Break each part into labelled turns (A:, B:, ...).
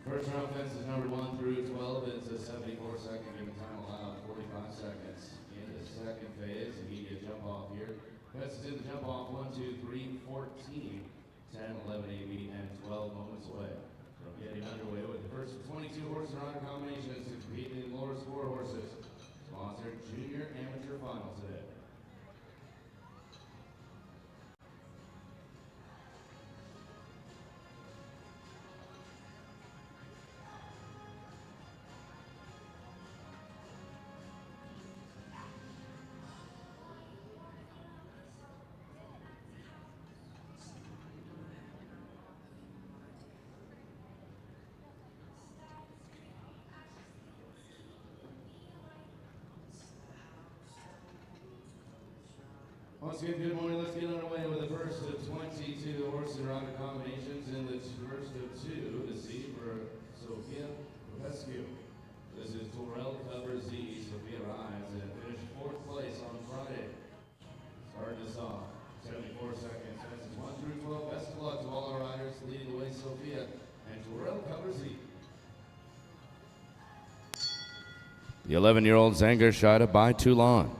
A: First round fences numbered 1 through 12. It's a 74-second given time allowed, 45 seconds. In the second phase, immediate jump off here. Fences in the jump off 1, 2, 3, 14, 10, 11, 8, and 12 moments away from getting underway with the first 22 horse and rider combinations to compete in Alora Sporthorses, sponsored junior amateur final today. Once again, good morning. Let's get underway with the first of 22 horse and rider combinations in the first of 2 to see for Sophia Rescue. This is Torel Cover Z. Sophia arrives and finished 4th place on Friday. Starting us off, 74 seconds, fences 1 through 12. Best of luck to all our riders. Leading the way, Sophia and Torel Cover Z.
B: The 11-year-old Zanger Shida by Toulon.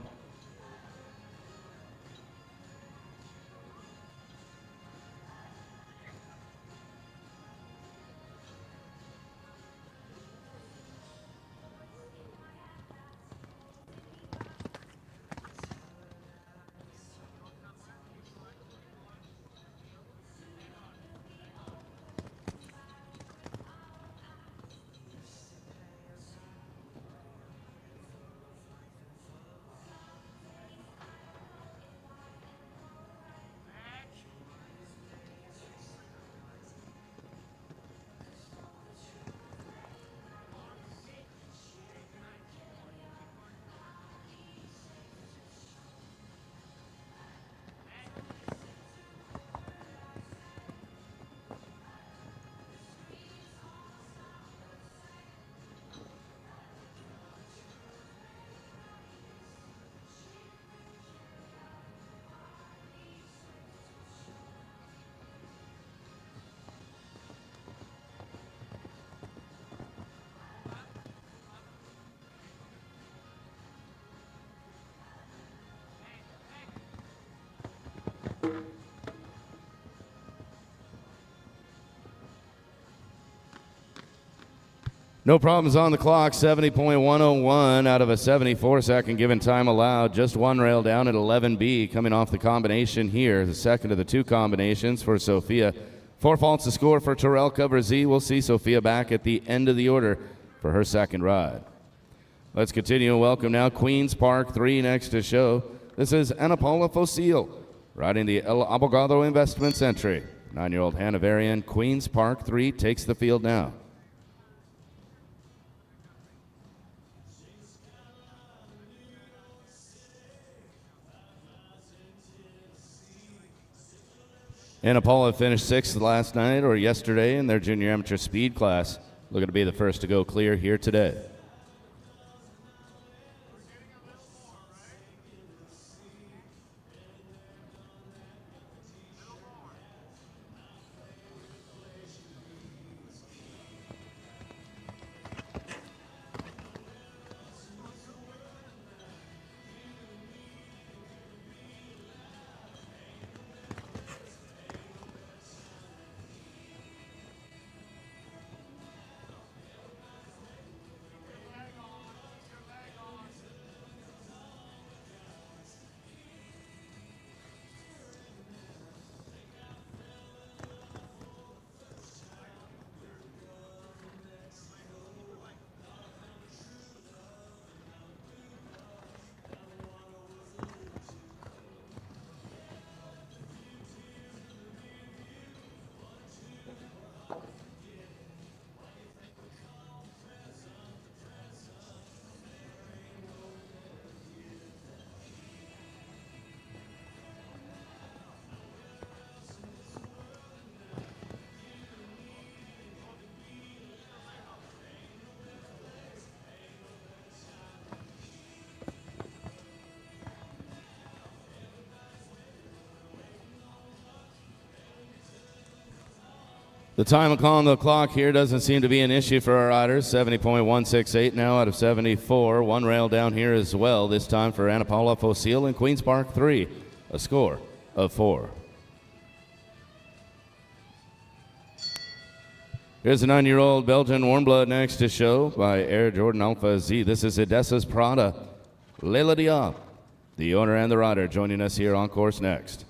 B: No problems on the clock, 70.101 out of a 74-second given time allowed. Just one rail down at 11B coming off the combination here, the second of the 2 combinations for Sophia. 4 faults to score for Torel Cover Z. We'll see Sophia back at the end of the order for her second ride. Let's continue and welcome now Queens Park 3 next to show. This is Ana Paula Fossil riding the El Abogado Investments entry. 9-year-old Hanoverian Queens Park 3 takes the field now. Ana Paula finished 6th last night or yesterday in their junior amateur speed class. Looking to be the first to go clear here today. The time on the clock here doesn't seem to be an issue for our riders. 70.168 now out of 74. One rail down here as well, this time for Ana Paula Fossil and Queen's Park 3. A score of 4. Here's a 9-year-old Belgian Warmblood next to show by Air Jordan Alpha Z. This is Edessa's Prada. Leila Diop, the owner and the rider, joining us here on course next.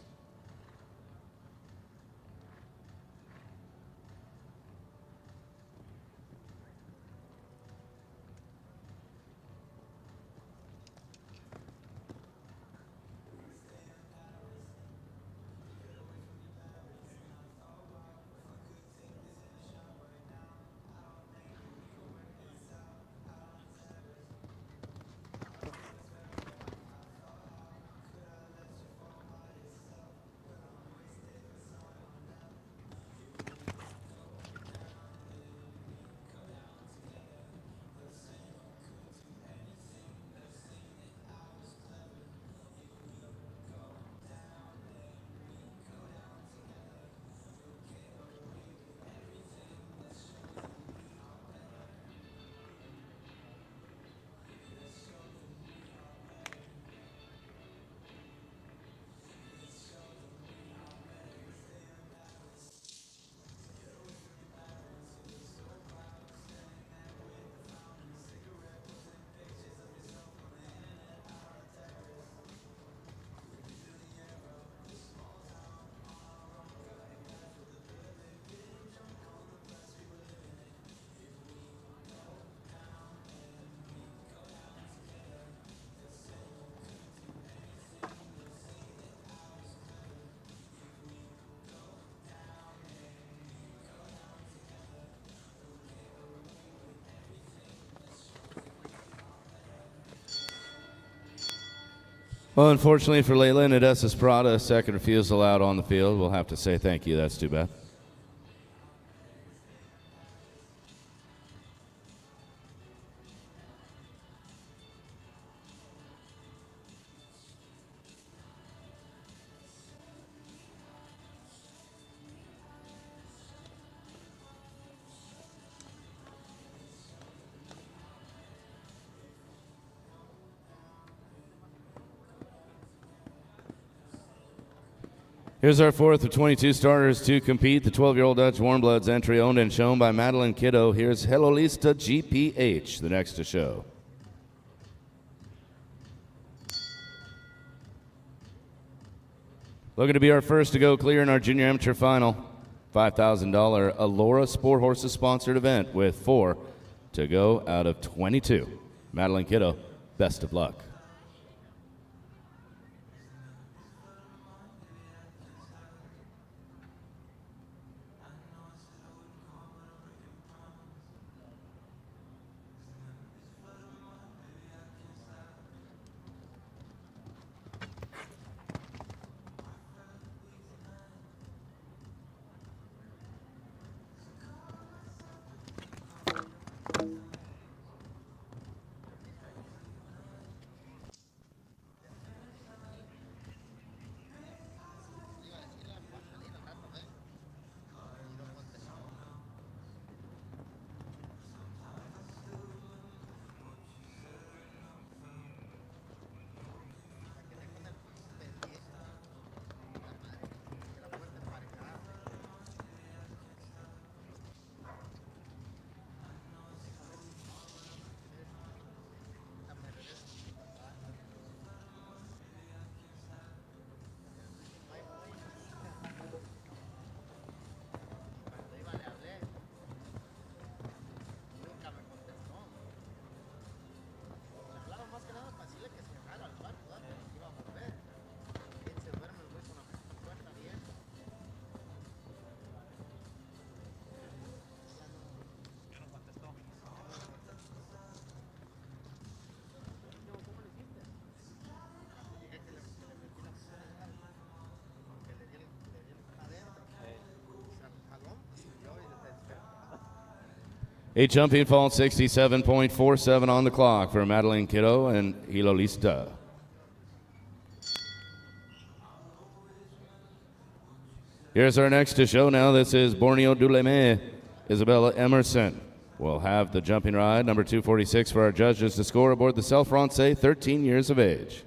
B: Well, unfortunately for Leila and Edessa's Prada, a second refusal out on the field. We'll have to say thank you. That's too bad. Here's our fourth of 22 starters to compete. The 12-year-old Dutch Warmbloods entry owned and shown by Madeline Kiddo. Here's Helolista GPH, the next to show. Looking to be our first to go clear in our junior amateur final. $5,000 Alora Sporthorses sponsored event with 4 to go out of 22. Madeline Kiddo, best of luck. A jumping fall 67.47 on the clock for Madeline Kiddo and Helolista. Here's our next to show now. This is Borneo du Leme. Isabella Emerson will have the jumping ride. Number 246 for our judges to score aboard the Self Francais, 13 years of age.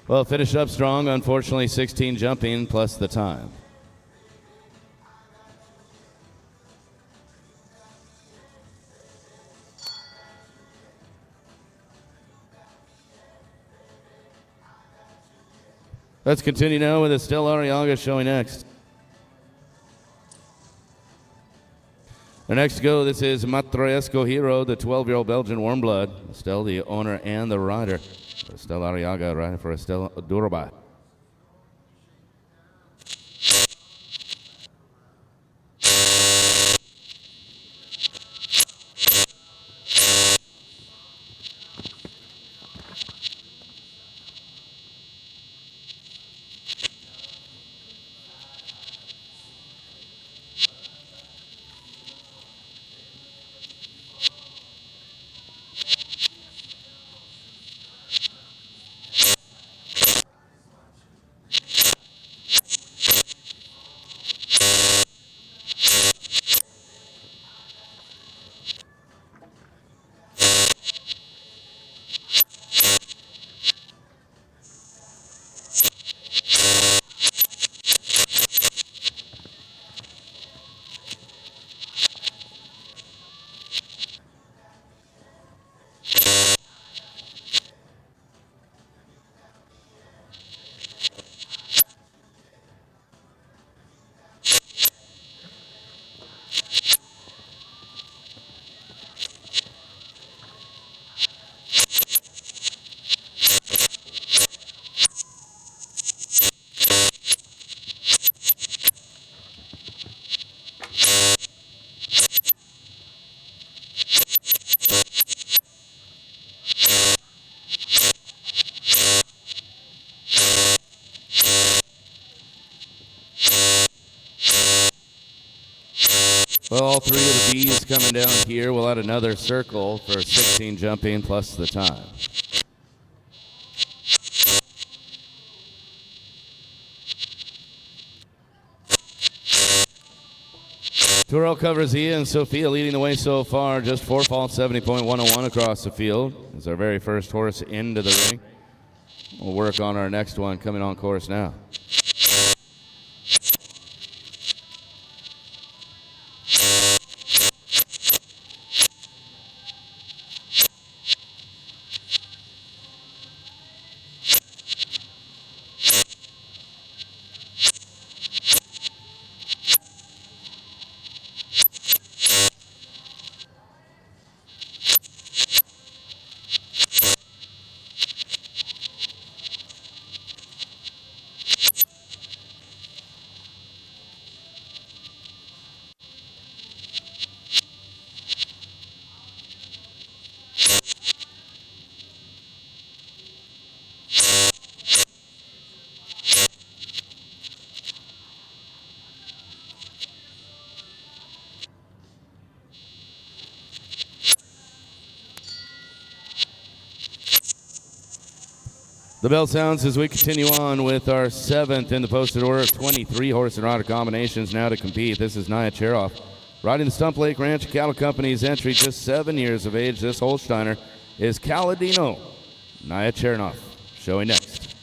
B: Well, finished up strong. Unfortunately, 16 jumping plus the time. Let's continue now with Estelle Arriaga showing next. The next to go, this is Matroesco Hero, the 12-year-old Belgian warm blood. Estelle, the owner and the rider. Estelle Arriaga riding for Estelle Durba. Well, all three of the B's coming down here. We'll add another circle for 16 jumping plus the time. Turo covers Ia and Sophia leading the way so far. Just 4 faults, 70.101 across the field. It's our very first horse into the ring. We'll work on our next one coming on course now. The bell sounds as we continue on with our 7th in the posted order of 23 horse and rider combinations now to compete. This is Nia Cheroff, riding the Stump Lake Ranch Cattle Company's entry, just 7 years of age. This Holsteiner is Caladino. Nia Cheroff showing next.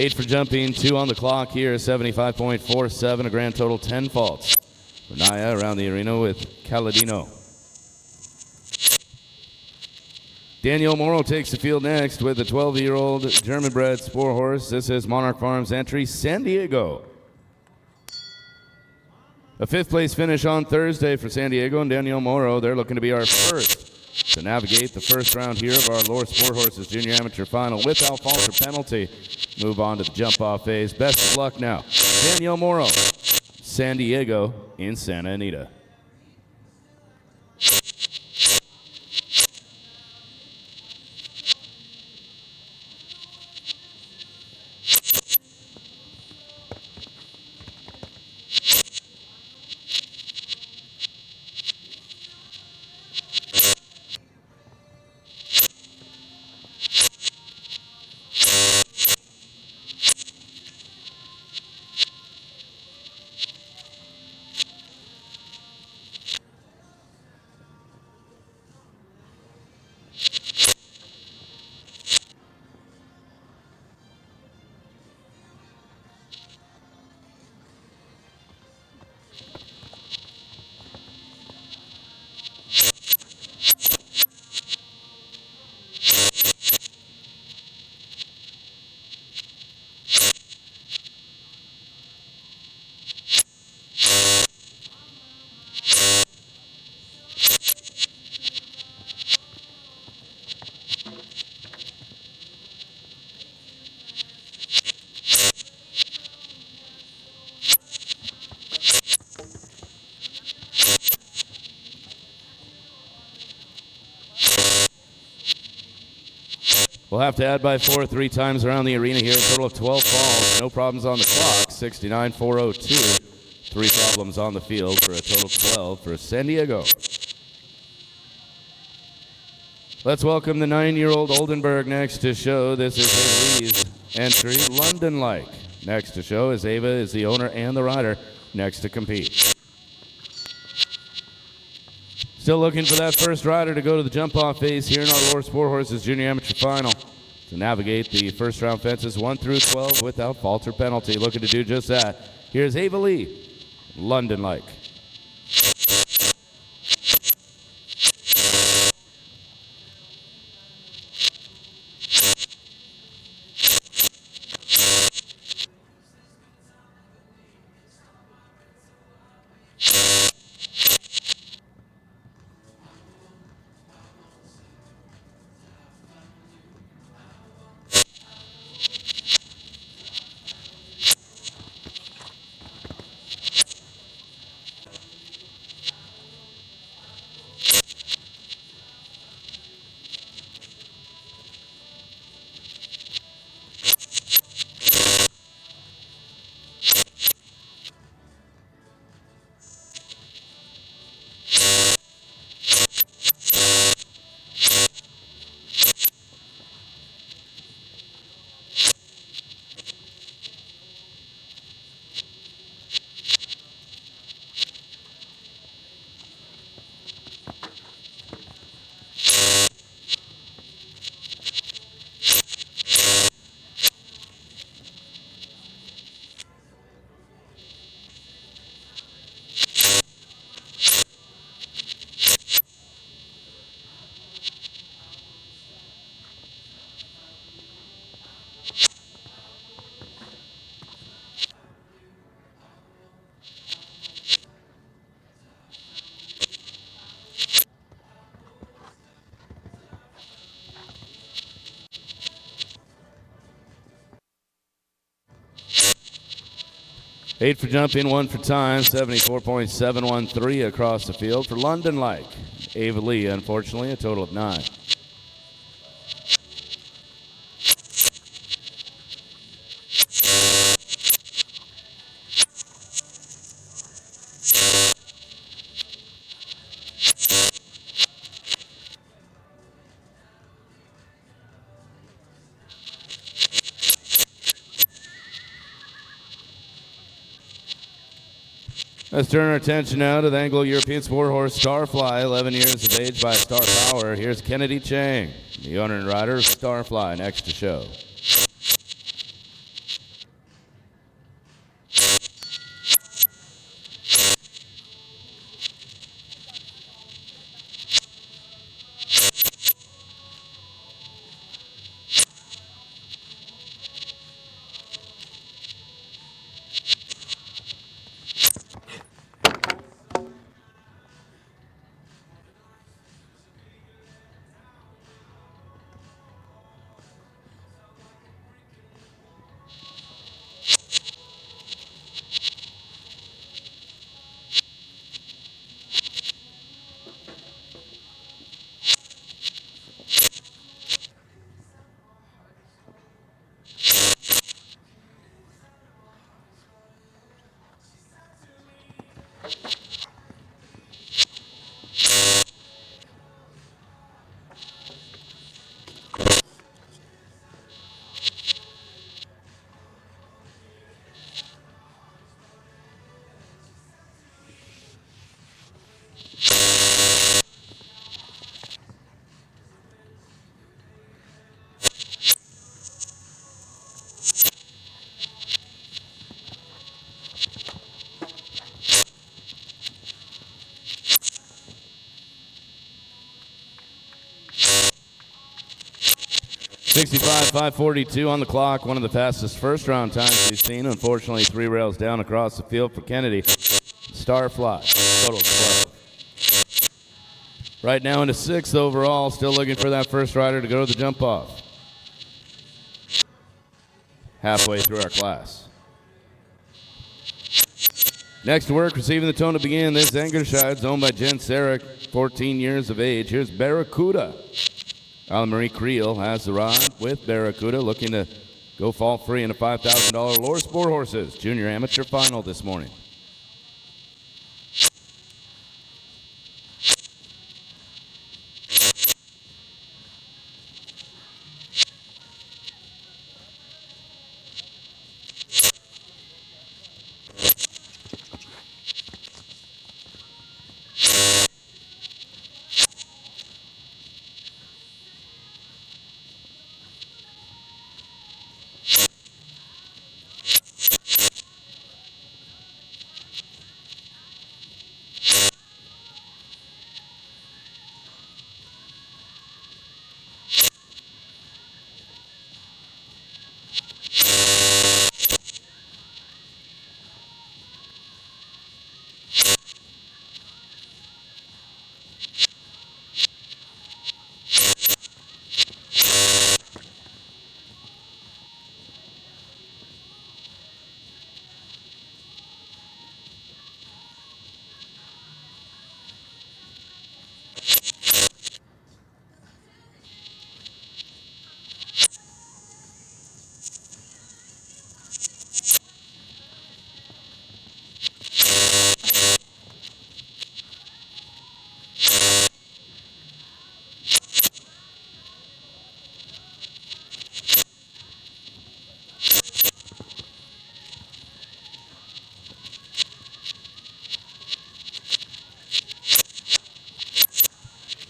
B: Eight for jumping, 2 on the clock here, 75.47, a grand total 10 faults. For Nia around the arena with Caladino. Daniel Morrow takes the field next with the 12-year-old German-bred sport horse. This is Monarch Farms entry, San Diego. A 5th place finish on Thursday for San Diego and Daniel Morrow. They're looking to be our first to navigate the first round here of our Alora Sporthorses Junior Amateur Final without fault or penalty. Move on to the jump-off phase. Best of luck now. Daniel Morrow, San Diego in Santa Anita. We'll have to add by 4 3 times around the arena here. A total of 12 falls. No problems on the clock. 69.402. 3 problems on the field for a total of 12 for San Diego. Let's welcome the 9-year-old Oldenburg next to show. This is Lee's entry, London Like. Next to show is Ava is the owner and the rider next to compete. Still looking for that first rider to go to the jump-off phase here in our Alora Sporthorses Junior Amateur Final to navigate the first round fences 1 through 12 without fault or penalty. Looking to do just that. Here's Ava Lee, London Like. 8 for jumping, 1 for time, 74.713 across the field for London Like. Ava Lee, unfortunately, a total of 9. Let's turn our attention now to the Anglo-European Sport Horse Starfly, 11 years of age by Star Power. Here's Kennedy Chang, the owner and rider of Starfly, next to show. .65.542 on the clock, one of the fastest first round times we've seen. Unfortunately, 3 rails down across the field for Kennedy. Starfly, total 12. Right now into 6th overall, still looking for that first rider to go to the jump off. Halfway through our class. Next to work, receiving the tone to begin, this Angerscheid's owned by Jen Sarek, 14 years of age. Here's Barracuda. Alan Marie Creel has the ride with Barracuda, looking to go fall free in a $5,000 Alora Sporthorses Junior Amateur Final this morning.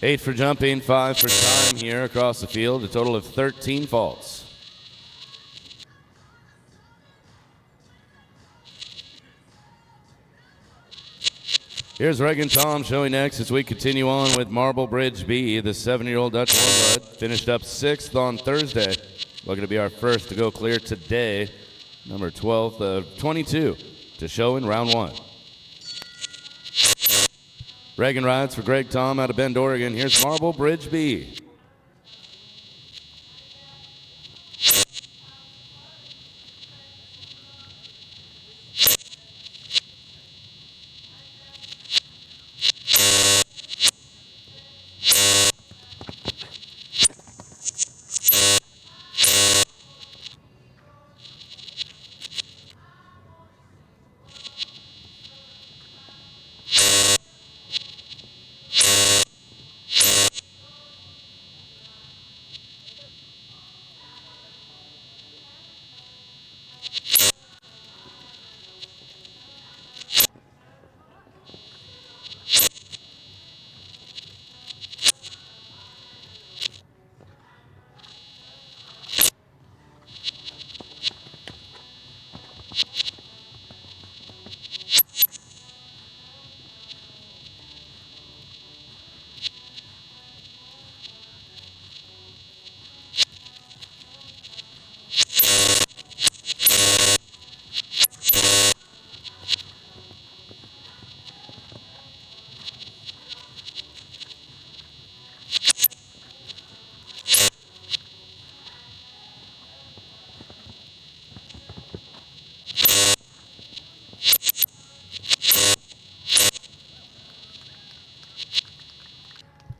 B: Eight for jumping, 5 for time here across the field, a total of 13 faults. Here's Regan Tom showing next as we continue on with Marble Bridge B. The 7-year-old Dutch Warmblood finished up 6th on Thursday. Looking to be our first to go clear today. Number 12, 22 to show in round 1. Reagan rides for Greg Tom out of Bend, Oregon. Here's Marble Bridge B.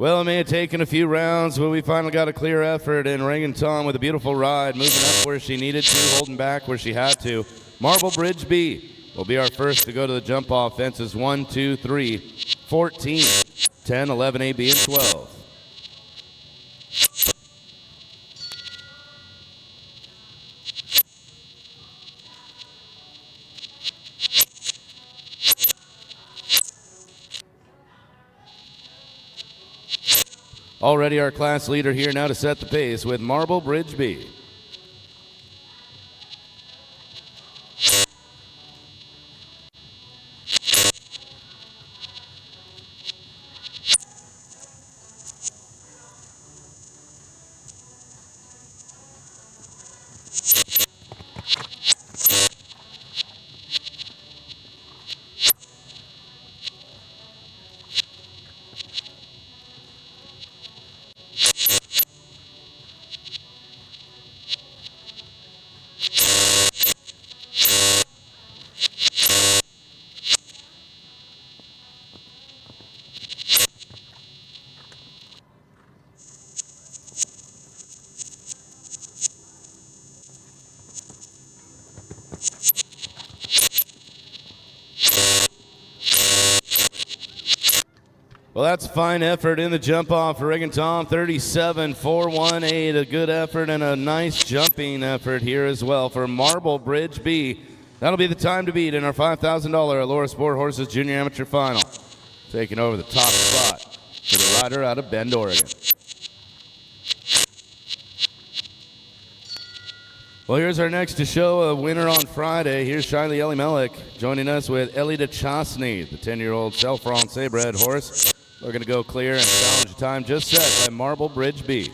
B: Well, it may have taken a few rounds, but we finally got a clear effort, and Reagan Tom with a beautiful ride, moving up where she needed to, holding back where she had to. Marble Bridge B will be our first to go to the jump-off fences. 1, 2, 3, 14, 10, 11, A, B, and 12. Already our class leader here now to set the pace with Marble Bridge B. Well, that's a fine effort in the jump off for Reagan Tom, 37.418. A good effort and a nice jumping effort here as well for Marble Bridge B. That'll be the time to beat in our $5,000 Alora Sporthorses Junior Amateur Final. Taking over the top spot for the rider out of Bend, Oregon. Well, here's our next to show, a winner on Friday. Here's Shiley Elimelech joining us with Ellie DeChosney, the 10-year-old Cell Francais bred horse. We're going to go clear and challenge the time just set by Marble Bridge B.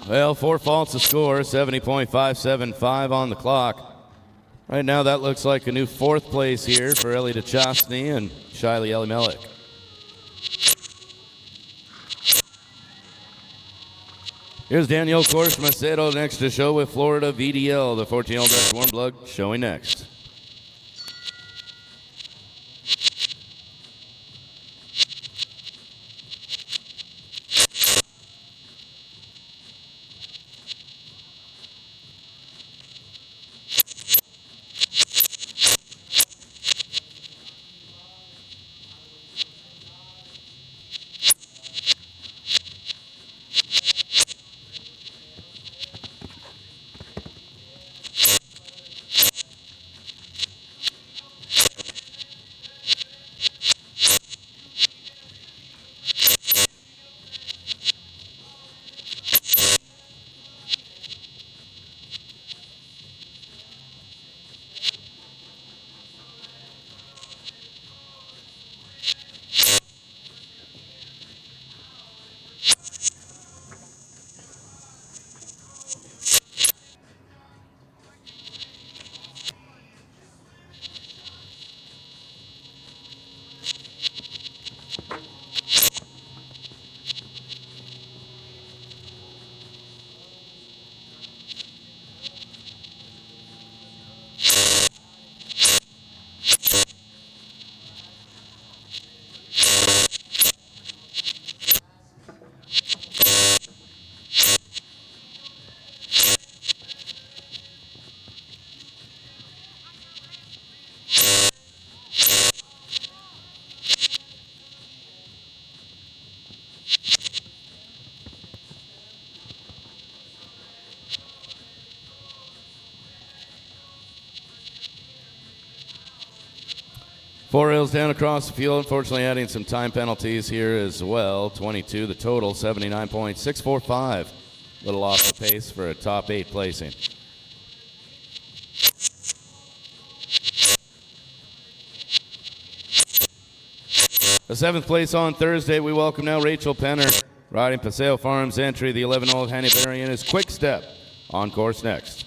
B: Well, 4 faults to score, 70.575 on the clock. Right now, that looks like a new 4th place here for Ellie DeChosney and Shiley Elimelech. Here's Daniel Corse Macedo next to show with Florida VDL, the 14-year-old Dutch Warm Blood, showing next. 4 rails down across the field, unfortunately adding some time penalties here as well. 22 the total, 79.645. Little off the pace for a top 8 placing. The 7th place on Thursday, we welcome now Rachel Penner, riding Paseo Farms entry. The 11-old Hanoverian is Quick Step on course next.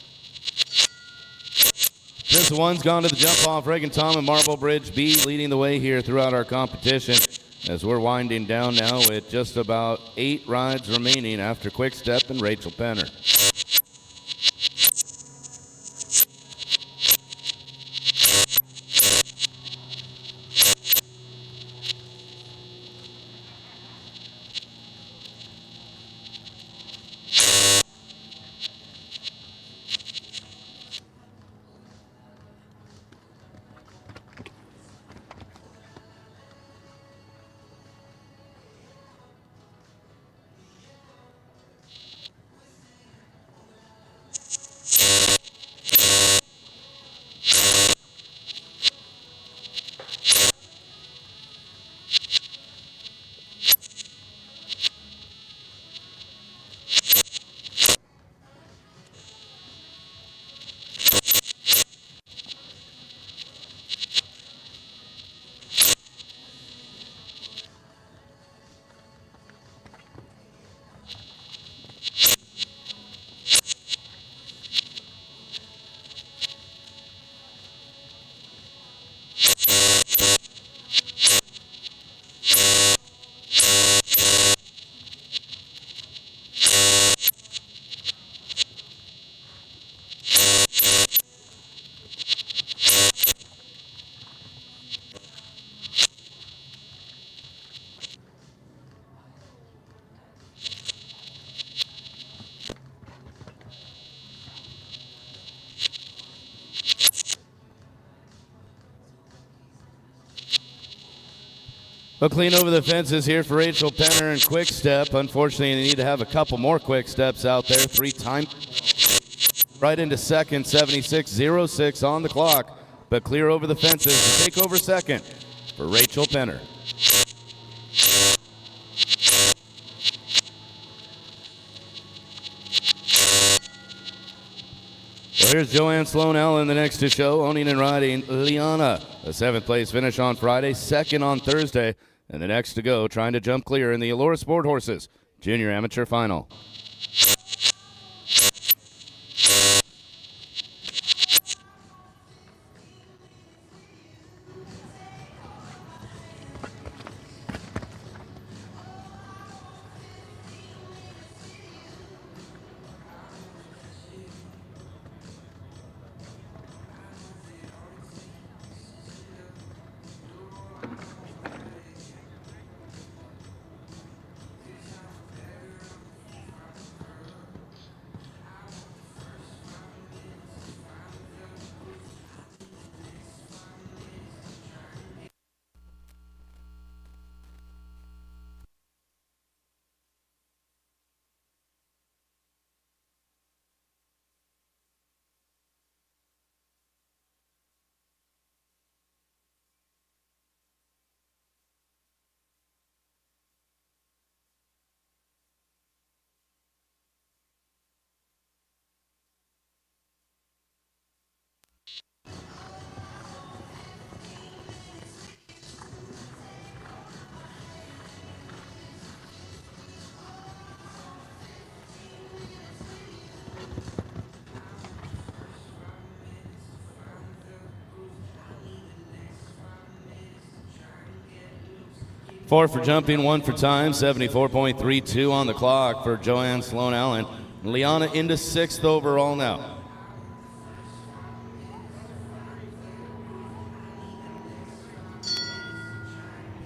B: This one's gone to the jump off. Reagan Tom and Marble Bridge B leading the way here throughout our competition as we're winding down now with just about 8 rides remaining after Quick Step and Rachel Penner. Well, clean over the fences here for Rachel Penner and Quick Step. Unfortunately, they need to have a couple more Quick Steps out there. 3 time right into second, 76.06 on the clock. But clear over the fences to take over second for Rachel Penner. So here's Joanne Sloan Allen, the next to show, owning and riding Liana. A 7th place finish on Friday, 2nd on Thursday, and the next to go, trying to jump clear in the Alora Sporthorses Junior Amateur Final. Four for jumping, 1 for time, 74.32 on the clock for Joanne Sloan Allen. Liana into 6th overall now.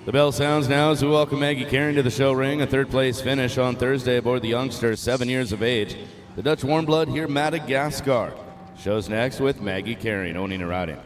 B: The bell sounds now as we welcome Maggie Caron to the show ring. A 3rd place finish on Thursday aboard the youngster, 7 years of age. The Dutch warm blood here, Madagascar. Shows next with Maggie Caron, owning and riding.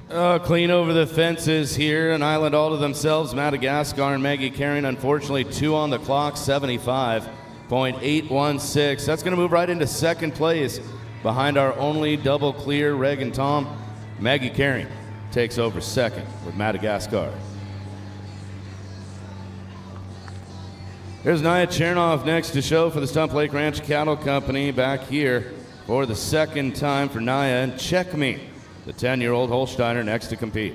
B: Clean over the fences here. An island all to themselves. Madagascar and Maggie Carring, unfortunately, 2 on the clock, 75.816. That's going to move right into second place behind our only double clear, Reg and Tom. Maggie Carring takes over second with Madagascar. Here's Nia Chernoff next to show for the Stump Lake Ranch Cattle Company, back here for the second time for Nia. And Check Me, the 10-year-old Holsteiner, next to compete.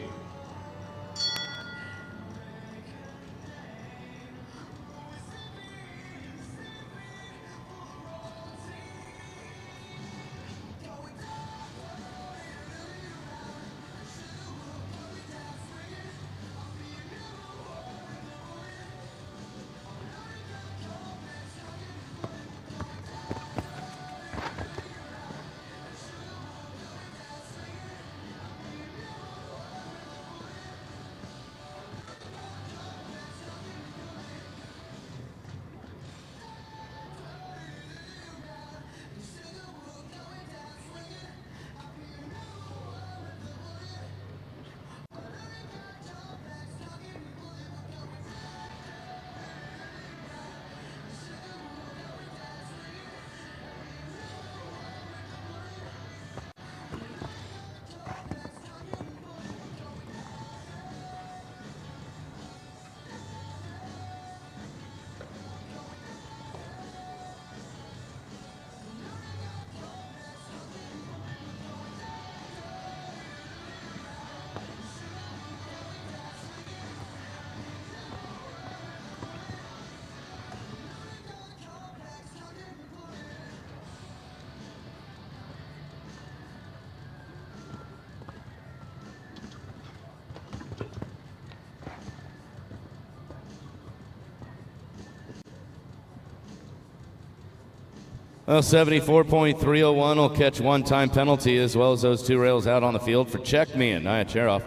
B: Well, 74.301 will catch one-time penalty, as well as those 2 rails out on the field for Check Me and Nia Chernoff.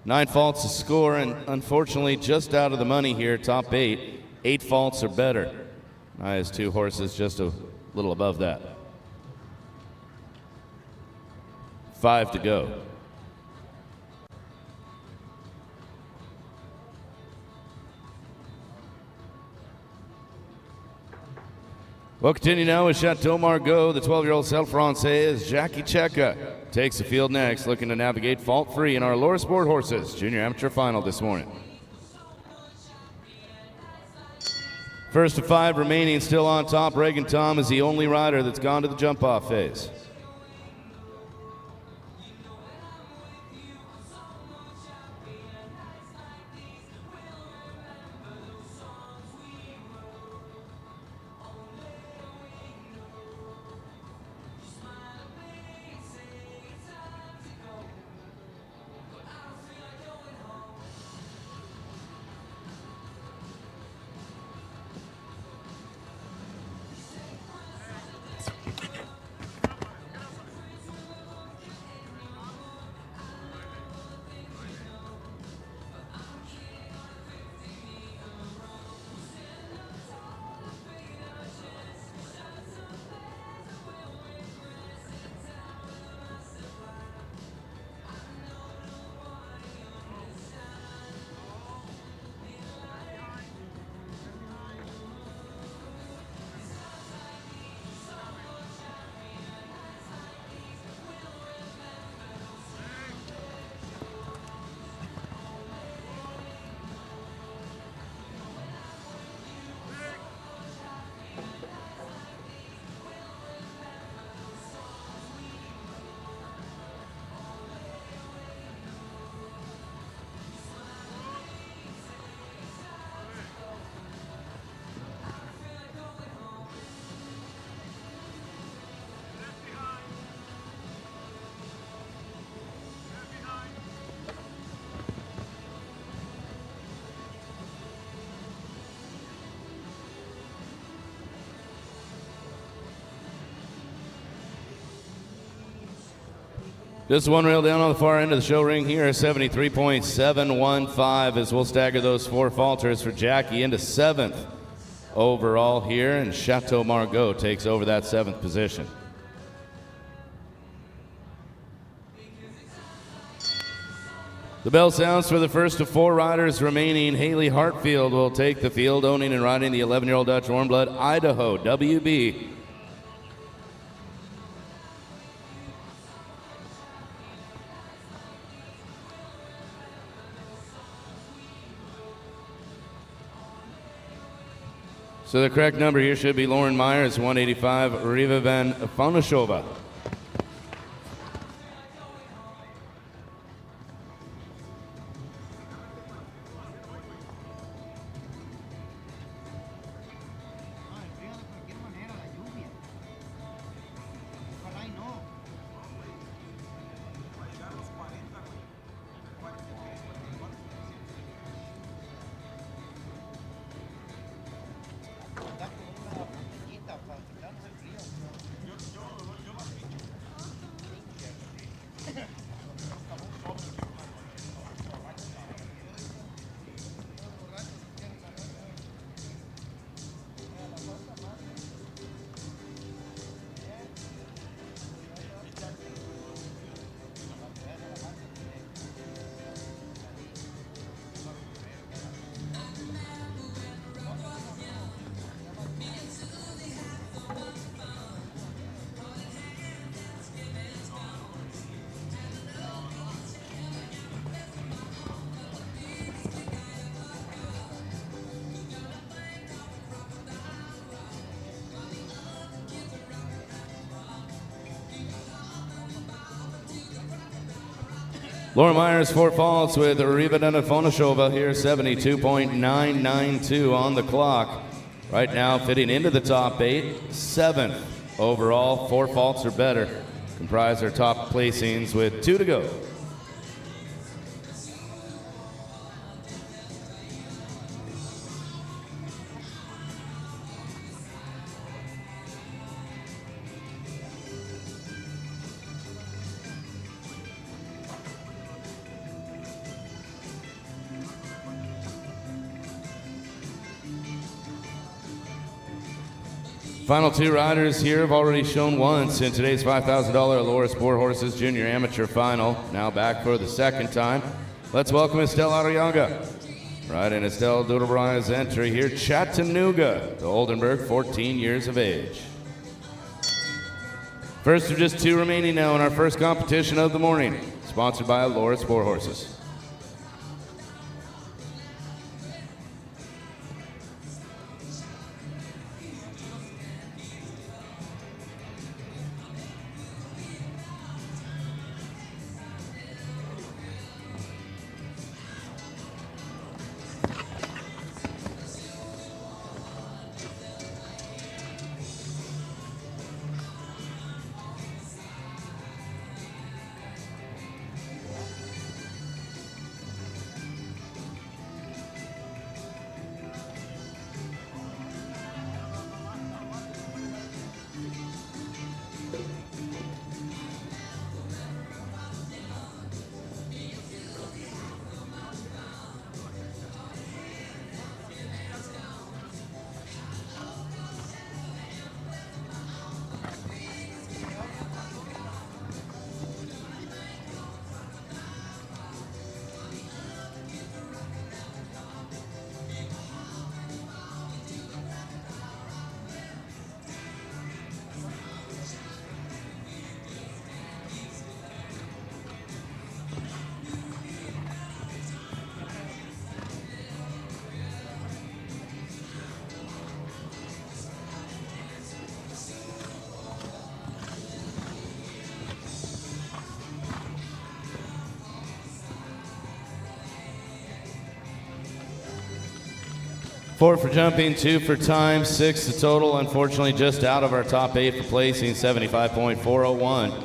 B: 9 faults to score, and unfortunately just out of the money here, top 8. 8 faults or better. Nia's 2 horses just a little above that. 5 to go. We'll continue now with Chateau Margaux. The 12-year-old Celle Francaise, Jackie Cheka, takes the field next, looking to navigate fault-free in our Alora Sporthorses Junior Amateur Final this morning. First of 5 remaining, still on top. Reagan Tom is the only rider that's gone to the jump-off phase. Just 1 rail down on the far end of the show ring here, 73.715, as we'll stagger those 4 falters for Jackie into 7th overall here, and Chateau Margaux takes over that 7th position. The bell sounds for the first of 4 riders remaining. Haley Hartfield will take the field, owning and riding the 11-year-old Dutch Warm Blood Idaho WB. So the correct number here should be Lauren Myers, 185, Riva Van Fonashova. Laura Myers, Fort Falls with Riva Fonashova here, 72.992 on the clock. Right now, fitting into the top 8, 7th overall. 4 faults or better comprise our top placings with 2 to go. Final 2 riders here have already shown once in today's $5,000 Alora Sporthorses Junior Amateur Final. Now back for the second time. Let's welcome Estelle Arriaga. Riding Estelle Duderbray's entry here, Chattanooga to Oldenburg, 14 years of age. First of just 2 remaining now in our first competition of the morning. Sponsored by Alora Sporthorses. Four for jumping, 2 for time, 6 the total. Unfortunately, just out of our top 8 for placing, 75.401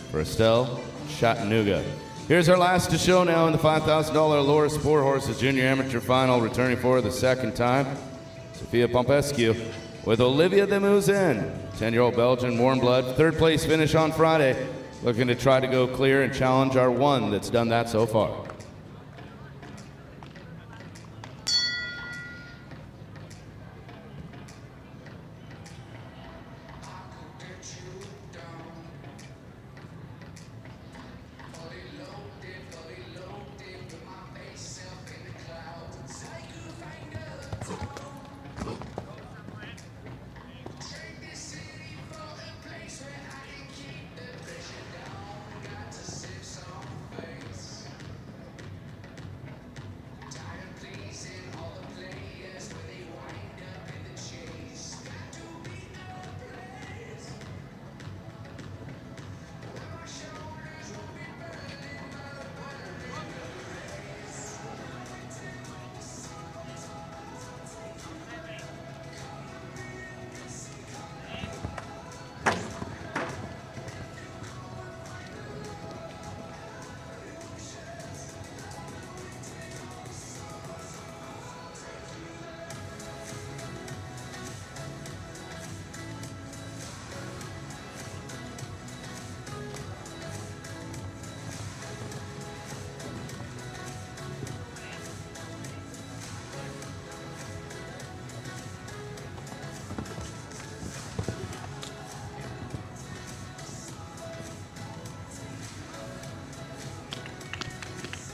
B: for Estelle Chattanooga. Here's our last to show now in the $5,000 Alora Sporthorses Junior Amateur Final, returning for the second time, Sophia Pompescu with Olivia de Mouzen, 10-year-old Belgian warm blood. 3rd place finish on Friday, looking to try to go clear and challenge our one that's done that so far.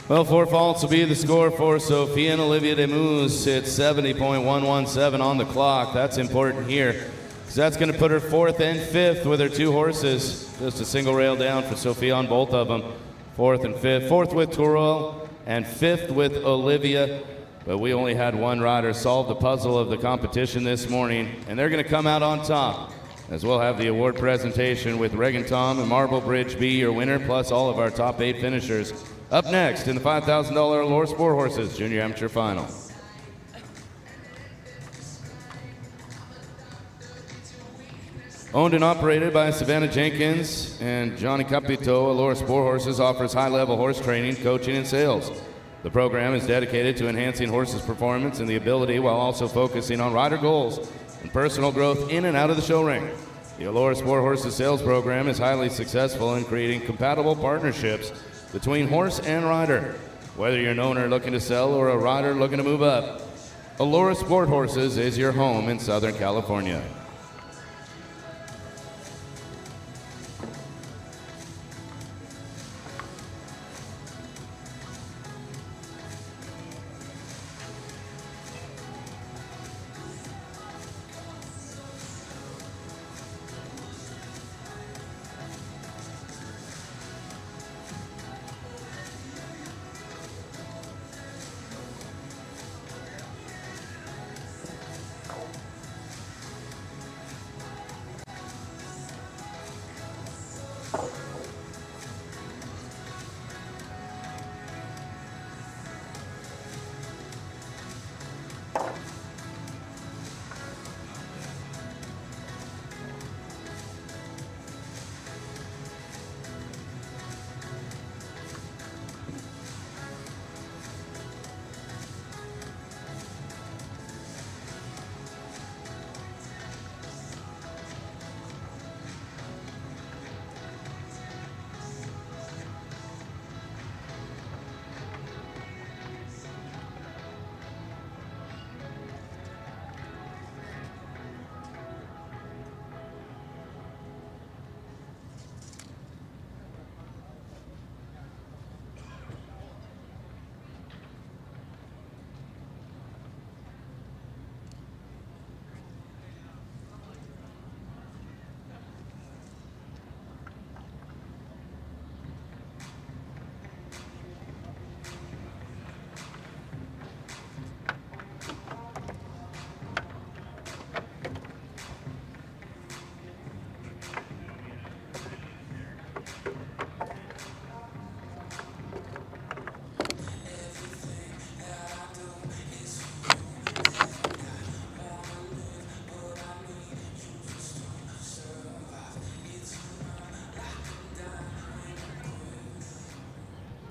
B: Well, 4 faults will be the score for Sophia and Olivia de Moose. It's 70.117 on the clock. That's important here, because that's going to put her 4th and 5th with her 2 horses. Just a single rail down for Sophia on both of them. 4th and 5th. 4th with Turrell and 5th with Olivia. But we only had one rider solve the puzzle of the competition this morning, and they're going to come out on top, as we'll have the award presentation with Regan Tom and Marble Bridge B, your winner, plus all of our top 8 finishers. Up next in the $5,000 Alora Sporthorses Junior Amateur Final. Owned and operated by Savannah Jenkins and Johnny Capito, Alora Sporthorses offers high-level horse training, coaching, and sales. The program is dedicated to enhancing horses' performance and the ability, while also focusing on rider goals and personal growth in and out of the show ring. The Alora Sporthorses sales program is highly successful in creating compatible partnerships between horse and rider. Whether you're an owner looking to sell or a rider looking to move up, Alora Sporthorses is your home in Southern California.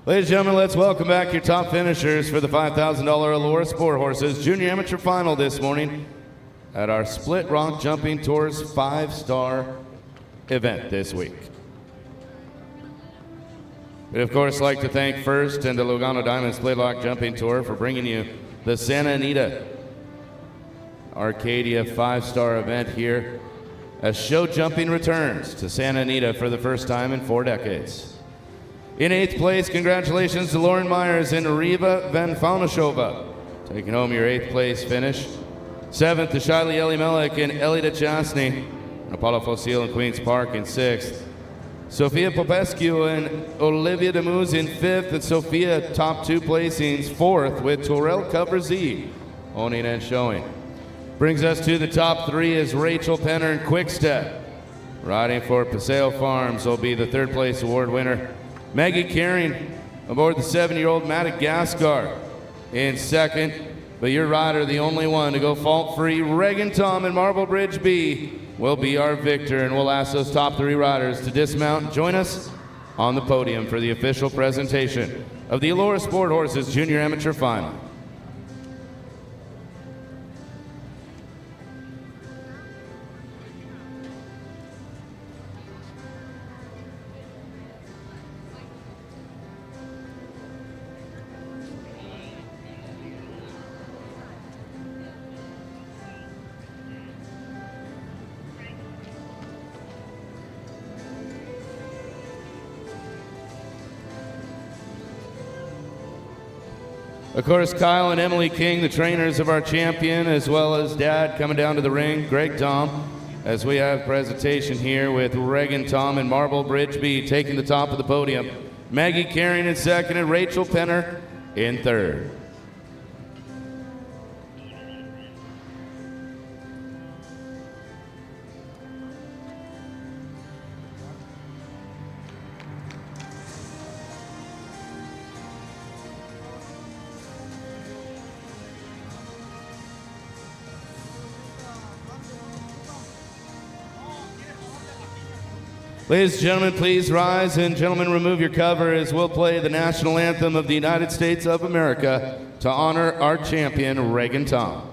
B: Ladies and gentlemen, let's welcome back your top finishers for the $5,000 Alora Sporthorses Junior Amateur Final this morning at our Split Rock Jumping Tours 5-star event this week. We'd of course like to thank First and the Lugano Diamond Split Rock Jumping Tour for bringing you the Santa Anita Arcadia 5-star event here as show jumping returns to Santa Anita for the first time in 4 decades. In 8th place, congratulations to Lauren Myers and Riva Van Faunashova, taking home your 8th place finish. 7th to Shiley Ellie Mellick and Ellie DeChastney, Apollo Fossil and Queens Park in 6th. Sophia Popescu and Olivia de Moose in 5th, and Sophia top 2 placings 4th with Torel Cover Z owning and showing. Brings us to the top 3 is Rachel Penner and Quickstep. Riding for Paseo Farms will be the 3rd place award winner. Maggie Caring aboard the 7-year-old Madagascar in 2nd, but your rider, the only one to go fault-free, Regan Tom and Marble Bridge B, will be our victor, and we'll ask those top 3 riders to dismount and join us on the podium for the official presentation of the Alora Sporthorses Junior Amateur Final. Of course, Kyle and Emily King, the trainers of our champion, as well as Dad coming down to the ring, Greg Tom, as we have presentation here with Regan Tom and Marble Bridge B taking the top of the podium. Maggie Carrion in second and Rachel Penner in third. Ladies and gentlemen, please rise, and gentlemen, remove your cover as we'll play the national anthem of the United States of America to honor our champion, Regan Tom.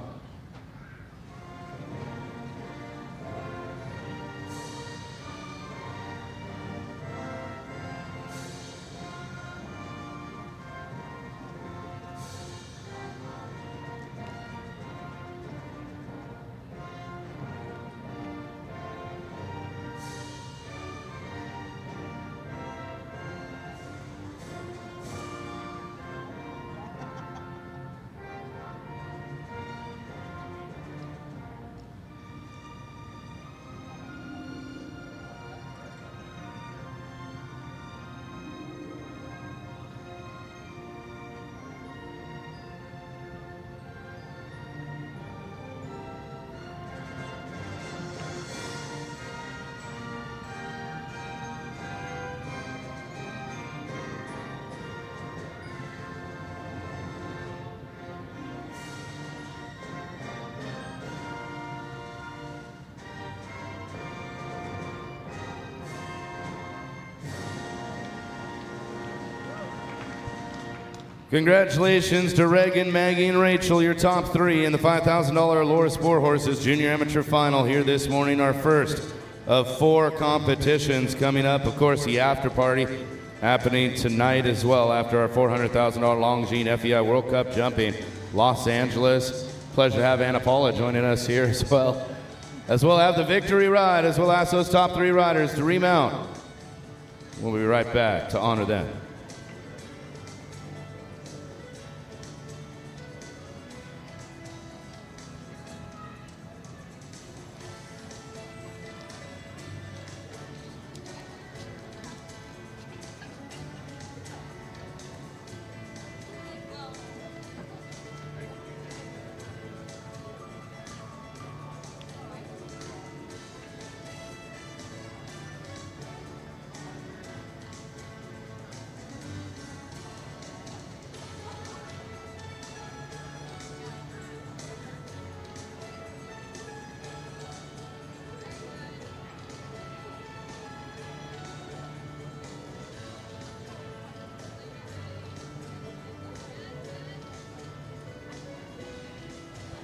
B: Congratulations to Regan, Maggie, and Rachel, your top three in the $5,000 Alora Sporthorses Junior Amateur Final here this morning, our first of 4 competitions coming up. Of course, the after party happening tonight as well after our $400,000 Longines FEI World Cup jumping Los Angeles. Pleasure to have Anna Paula joining us here as well. As we'll have the victory ride, as we'll ask those top 3 riders to remount. We'll be right back to honor them.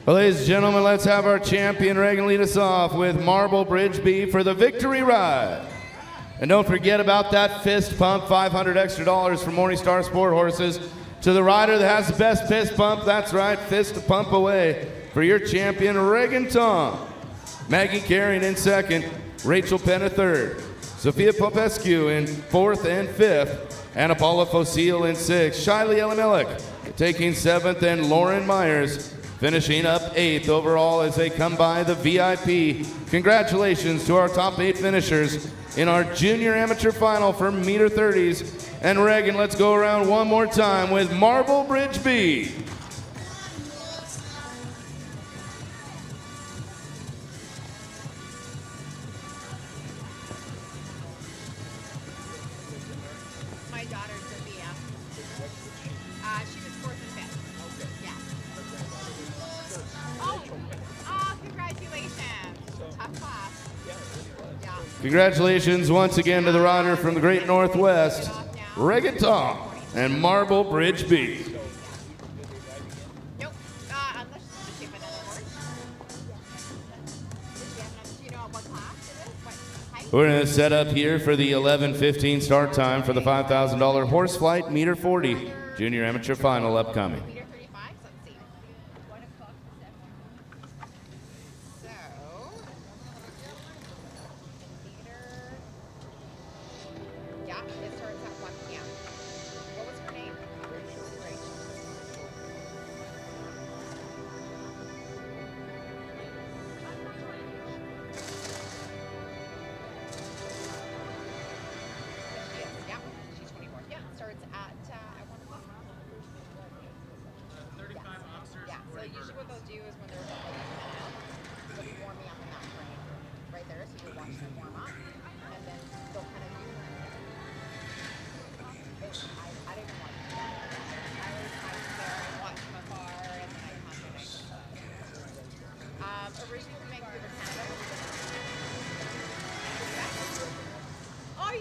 B: Well, ladies and gentlemen, let's have our champion Regan lead us off with Marble Bridge B for the victory ride. And don't forget about that fist pump, $500 extra from Morningstar Sporthorses. To the rider that has the best fist pump, that's right, fist pump away for your champion Regan Tom. Maggie Carrion in second, Rachel Penner third, Sophia Popescu in fourth and fifth, Anna Paula Fossil in sixth, Shiley Elimelech taking seventh, and Lauren Myers finishing up 8th overall as they come by the VIP. Congratulations to our top 8 finishers in our junior amateur final for meter 30s. And Regan, let's go around one more time with Marble Bridge B.
C: My daughter, Sophia. She was 4th and 5th. Yeah. Oh, congratulations. Tough class. Yeah.
B: Congratulations once again to the rider from the Great Northwest, Regan Tom and Marble Bridge B.
C: Nope. Unless you have another horse. Do you know what class it is? What height?
B: We're going to set up here for the 11:15 start time for the $5,000 horse flight meter 40 junior amateur final upcoming.
C: Meter 35? So let's see. 1 o'clock to 7. So. Yeah, it starts at 1 p.m. What was her name? Rachel.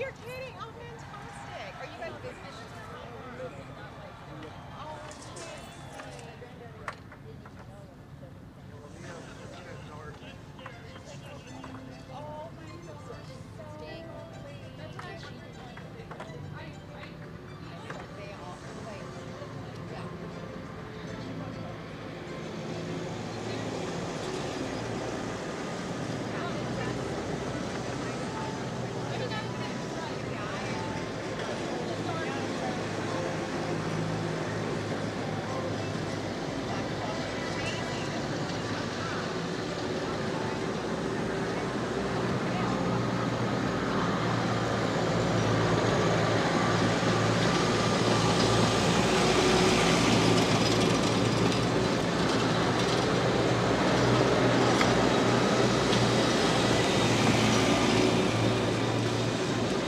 C: you're kidding. Oh, fantastic. Are you guys business?